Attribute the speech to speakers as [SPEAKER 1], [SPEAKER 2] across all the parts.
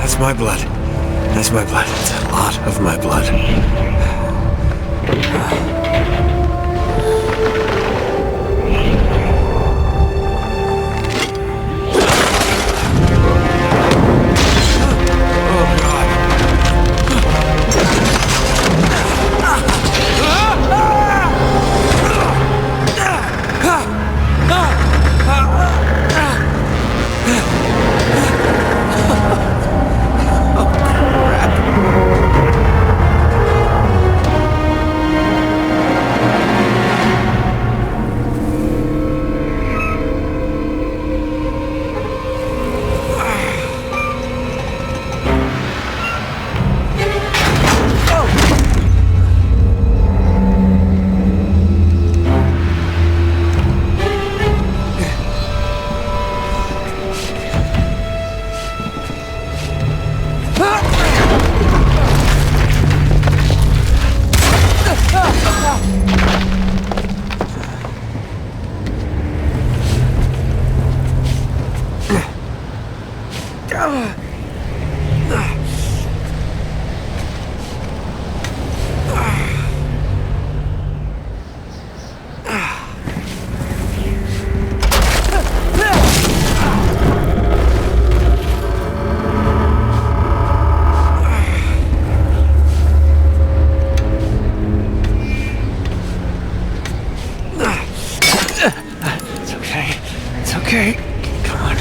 [SPEAKER 1] That's my blood. That's my blood. It's a lot of my blood. It's okay. Come on.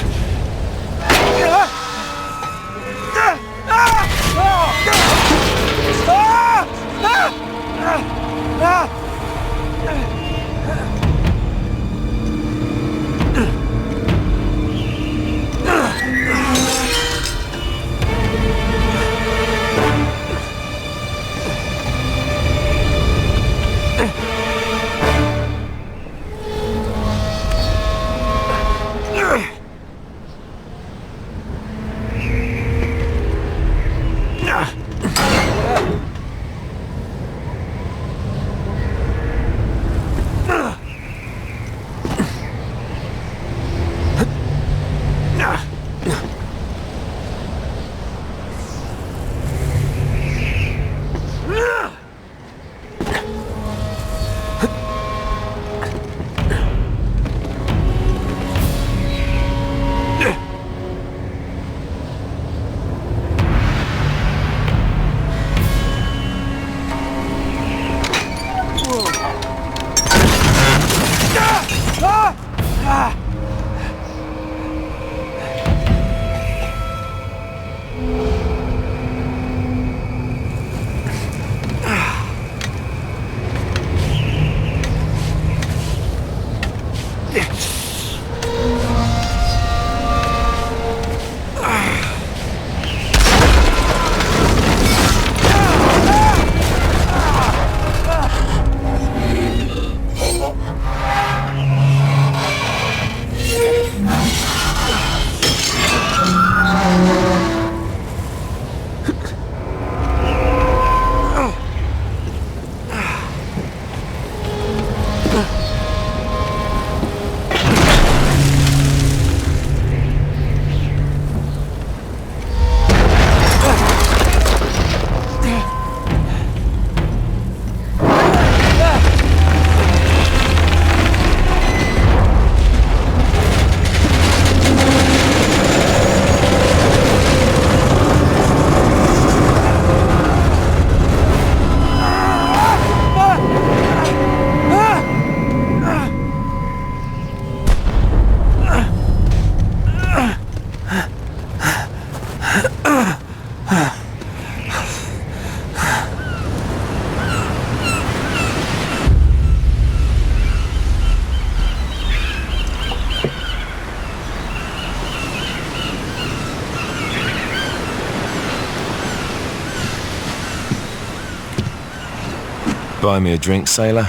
[SPEAKER 1] buy me a drink, sailor?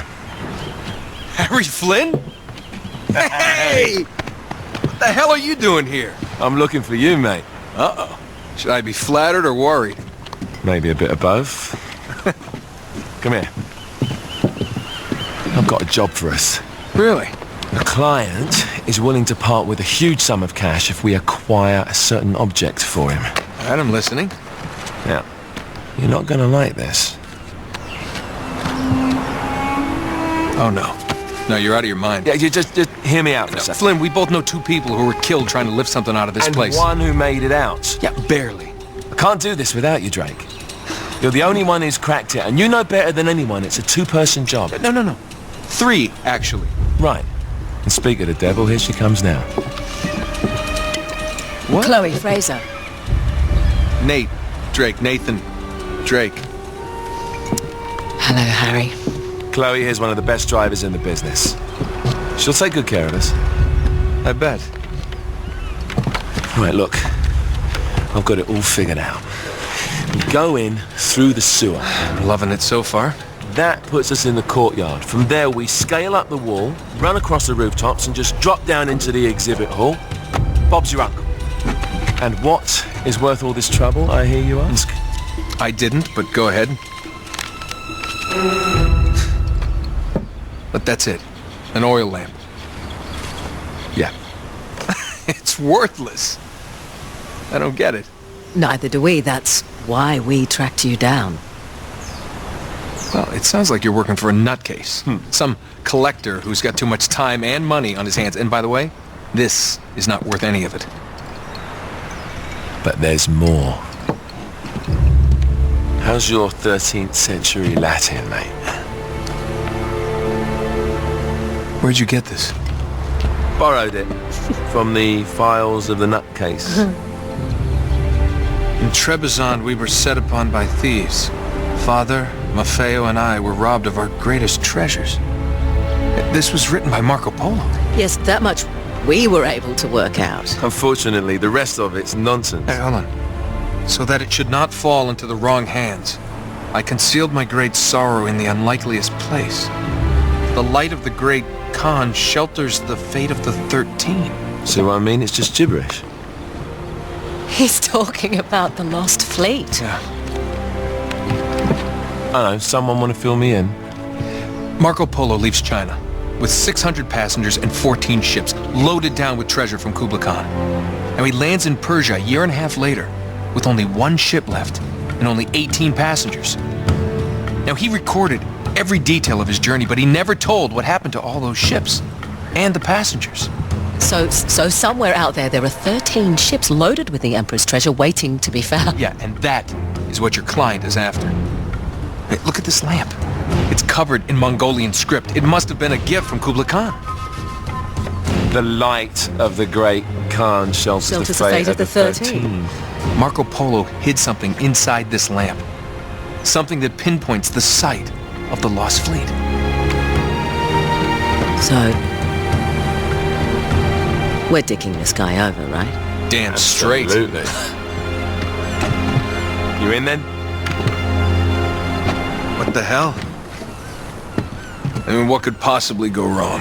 [SPEAKER 2] Harry Flynn? Hey! What the hell are you doing here?
[SPEAKER 1] I'm looking for you, mate.
[SPEAKER 2] Uh-oh. Should I be flattered or worried?
[SPEAKER 1] Maybe a bit of both. Come here. I've got a job for us.
[SPEAKER 2] Really?
[SPEAKER 1] A client is willing to part with a huge sum of cash if we acquire a certain object for him.
[SPEAKER 2] All right, I'm listening.
[SPEAKER 1] Now, you're not gonna like this.
[SPEAKER 2] Oh, no. No, you're out of your mind.
[SPEAKER 1] Yeah, you just hear me out for a second.
[SPEAKER 2] Flynn, we both know 2 people who were killed trying to lift something out of this place.
[SPEAKER 1] And one who made it out.
[SPEAKER 2] Yeah, barely.
[SPEAKER 1] I can't do this without you, Drake. You're the only one who's cracked it, and you know better than anyone it's a 2-person job.
[SPEAKER 2] No. 3, actually.
[SPEAKER 1] Right. And speak of the devil, here she comes now.
[SPEAKER 2] What?
[SPEAKER 3] Chloe Fraser.
[SPEAKER 2] Nate. Drake. Nathan. Drake.
[SPEAKER 3] Hello, Harry.
[SPEAKER 1] Chloe here's one of the best drivers in the business. She'll take good care of us.
[SPEAKER 2] I bet.
[SPEAKER 1] Right, look. I've got it all figured out. We go in through the sewer.
[SPEAKER 2] I'm loving it so far.
[SPEAKER 1] That puts us in the courtyard. From there, we scale up the wall, run across the rooftops, and just drop down into the exhibit hall. Bob's your uncle. And what is worth all this trouble, I hear you ask?
[SPEAKER 2] I didn't, but go ahead. But that's it. An oil lamp.
[SPEAKER 1] Yeah.
[SPEAKER 2] It's worthless. I don't get it.
[SPEAKER 3] Neither do we. That's why we tracked you down.
[SPEAKER 2] Well, it sounds like you're working for a nutcase. Some collector who's got too much time and money on his hands. And by the way, this is not worth any of it.
[SPEAKER 1] But there's more. How's your 13th century Latin, mate?
[SPEAKER 2] Where'd you get this?
[SPEAKER 1] Borrowed it from the files of the nutcase.
[SPEAKER 2] In Trebizond, we were set upon by thieves. Father, Maffeo, and I were robbed of our greatest treasures. This was written by Marco Polo.
[SPEAKER 3] Yes, that much we were able to work out.
[SPEAKER 1] Unfortunately, the rest of it's nonsense.
[SPEAKER 2] Hey, hold on. So that it should not fall into the wrong hands, I concealed my great sorrow in the unlikeliest place. The light of the great Khan shelters the fate of the 13.
[SPEAKER 1] See what I mean? It's just gibberish.
[SPEAKER 3] He's talking about the lost fleet.
[SPEAKER 2] Yeah.
[SPEAKER 1] I know, someone want to fill me in?
[SPEAKER 2] Marco Polo leaves China with 600 passengers and 14 ships loaded down with treasure from Kublai Khan. And he lands in Persia a year and a half later with only 1 ship left and only 18 passengers. Now, he recorded every detail of his journey, but he never told what happened to all those ships and the passengers.
[SPEAKER 3] So somewhere out there are 13 ships loaded with the Emperor's treasure waiting to be found.
[SPEAKER 2] Yeah, and that is what your client is after. Hey, look at this lamp. It's covered in Mongolian script. It must have been a gift from Kublai Khan.
[SPEAKER 1] The light of the great Khan shelters the fate of the 13.
[SPEAKER 2] Marco Polo hid something inside this lamp. Something that pinpoints the site of the lost fleet.
[SPEAKER 3] So, we're dicking this guy over, right?
[SPEAKER 2] Damn straight.
[SPEAKER 1] Absolutely. You in then?
[SPEAKER 2] What the hell? I mean, what could possibly go wrong?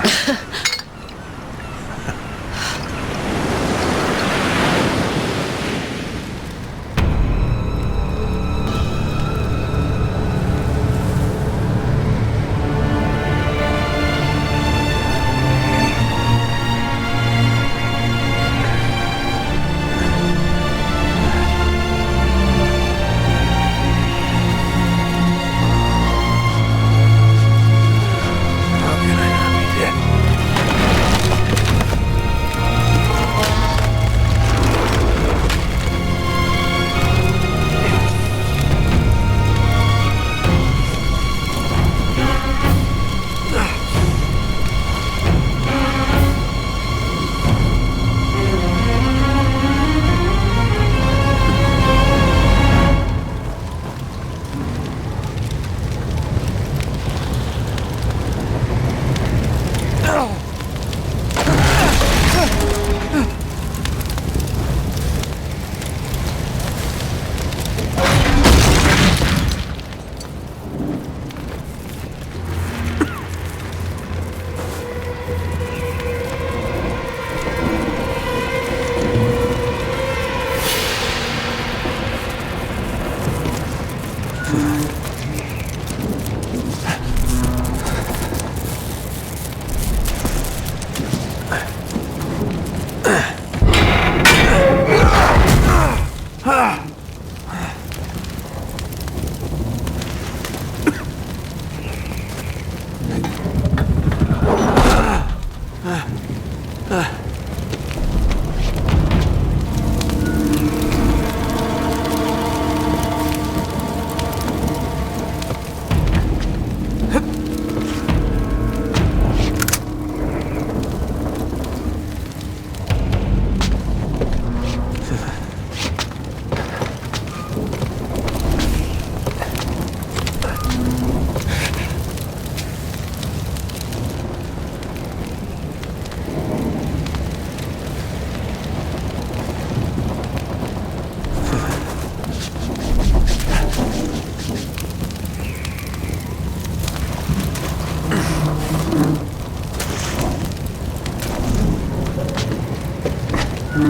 [SPEAKER 4] Of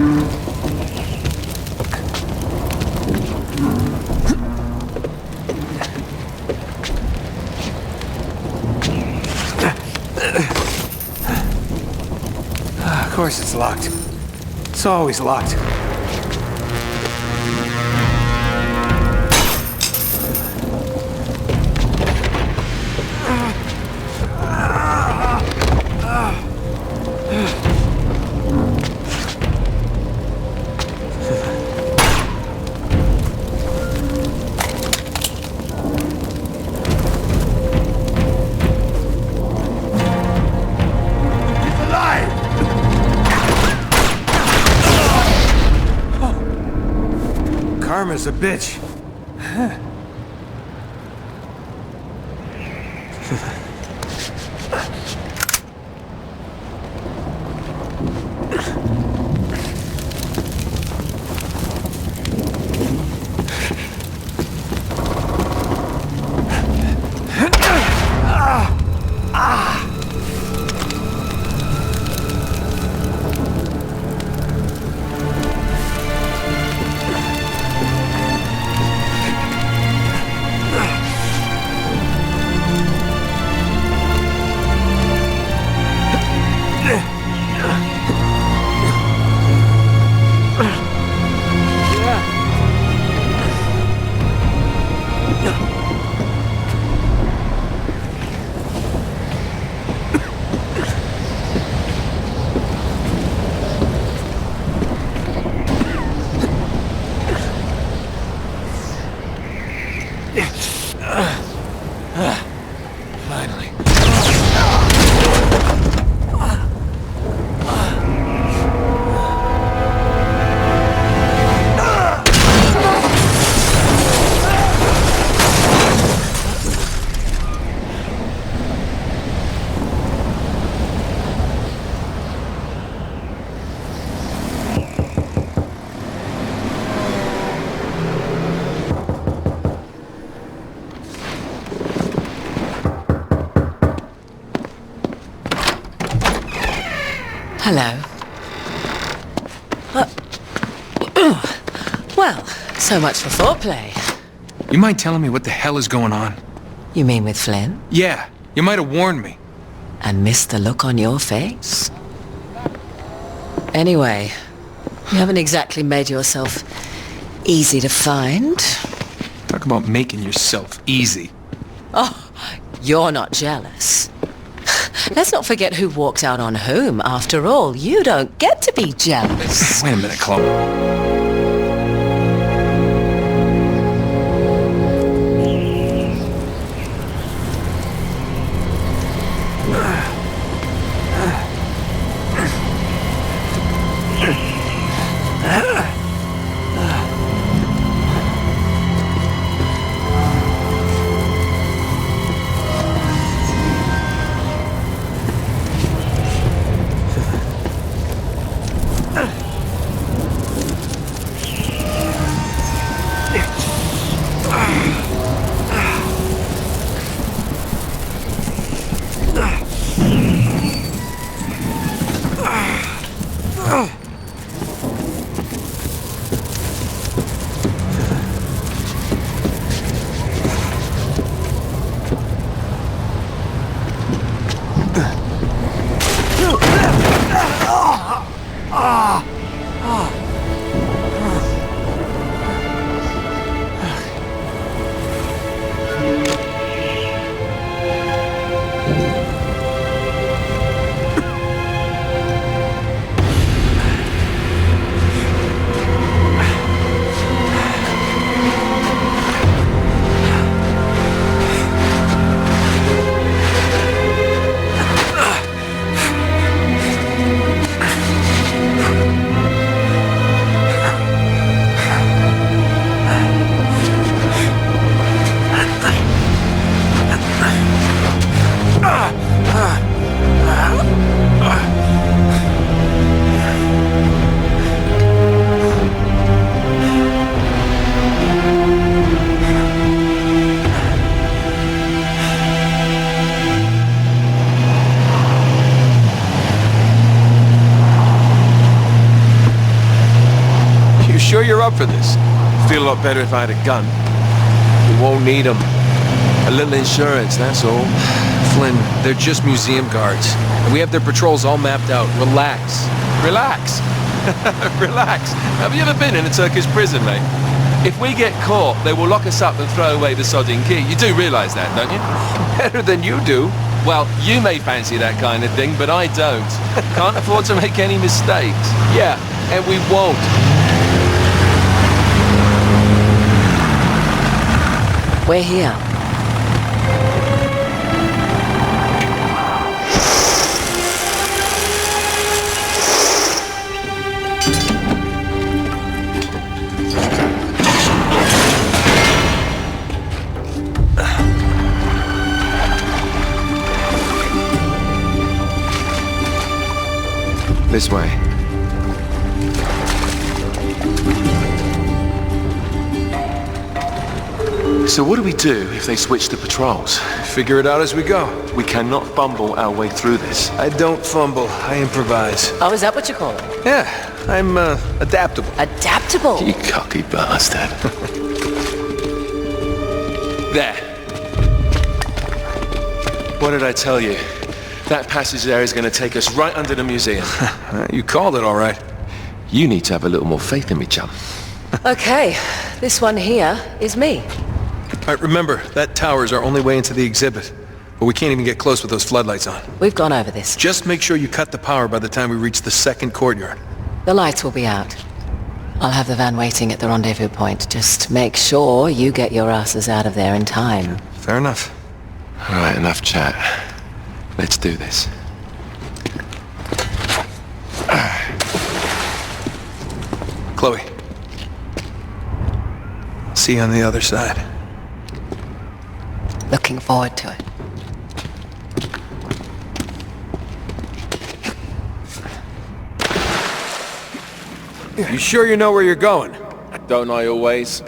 [SPEAKER 4] course it's locked. It's always locked. Karma's a bitch. Finally.
[SPEAKER 3] Hello. Well, so much for foreplay.
[SPEAKER 2] You mind telling me what the hell is going on?
[SPEAKER 3] You mean with Flynn?
[SPEAKER 2] Yeah, you might have warned me.
[SPEAKER 3] And missed the look on your face? Anyway, you haven't exactly made yourself easy to find.
[SPEAKER 2] Talk about making yourself easy.
[SPEAKER 3] Oh, you're not jealous. Let's not forget who walked out on whom. After all, you don't get to be jealous.
[SPEAKER 2] Wait a minute, Chloe. you're up for this.
[SPEAKER 1] Feel a lot better if I had a gun.
[SPEAKER 2] We won't need them.
[SPEAKER 1] A little insurance, that's all.
[SPEAKER 2] Flynn, they're just museum guards. And we have their patrols all mapped out. Relax.
[SPEAKER 1] Relax. Relax. Have you ever been in a Turkish prison, mate? If we get caught, they will lock us up and throw away the sodding key. You do realise that, don't you?
[SPEAKER 2] Better than you do.
[SPEAKER 1] Well, you may fancy that kind of thing, but I don't. Can't afford to make any mistakes.
[SPEAKER 2] Yeah, and we won't.
[SPEAKER 3] We're here.
[SPEAKER 1] This way. So what do we do if they switch the patrols?
[SPEAKER 2] Figure it out as we go.
[SPEAKER 1] We cannot bumble our way through this.
[SPEAKER 2] I don't fumble. I improvise.
[SPEAKER 3] Oh, is that what you call it?
[SPEAKER 2] Yeah, I'm adaptable.
[SPEAKER 3] Adaptable.
[SPEAKER 1] You cocky bastard. There. What did I tell you? That passage there is going to take us right under the museum.
[SPEAKER 2] You called it all right.
[SPEAKER 1] You need to have a little more faith in me, chum.
[SPEAKER 3] Okay, this one here is me.
[SPEAKER 2] All right, remember, that tower is our only way into the exhibit. But we can't even get close with those floodlights on.
[SPEAKER 3] We've gone over this.
[SPEAKER 2] Just make sure you cut the power by the time we reach the second courtyard.
[SPEAKER 3] The lights will be out. I'll have the van waiting at the rendezvous point. Just make sure you get your asses out of there in time.
[SPEAKER 2] Fair enough.
[SPEAKER 1] All right, enough chat. Let's do this.
[SPEAKER 2] Chloe. See you on the other side.
[SPEAKER 3] Looking forward to it.
[SPEAKER 4] You sure you know where you're going?
[SPEAKER 1] Don't I always?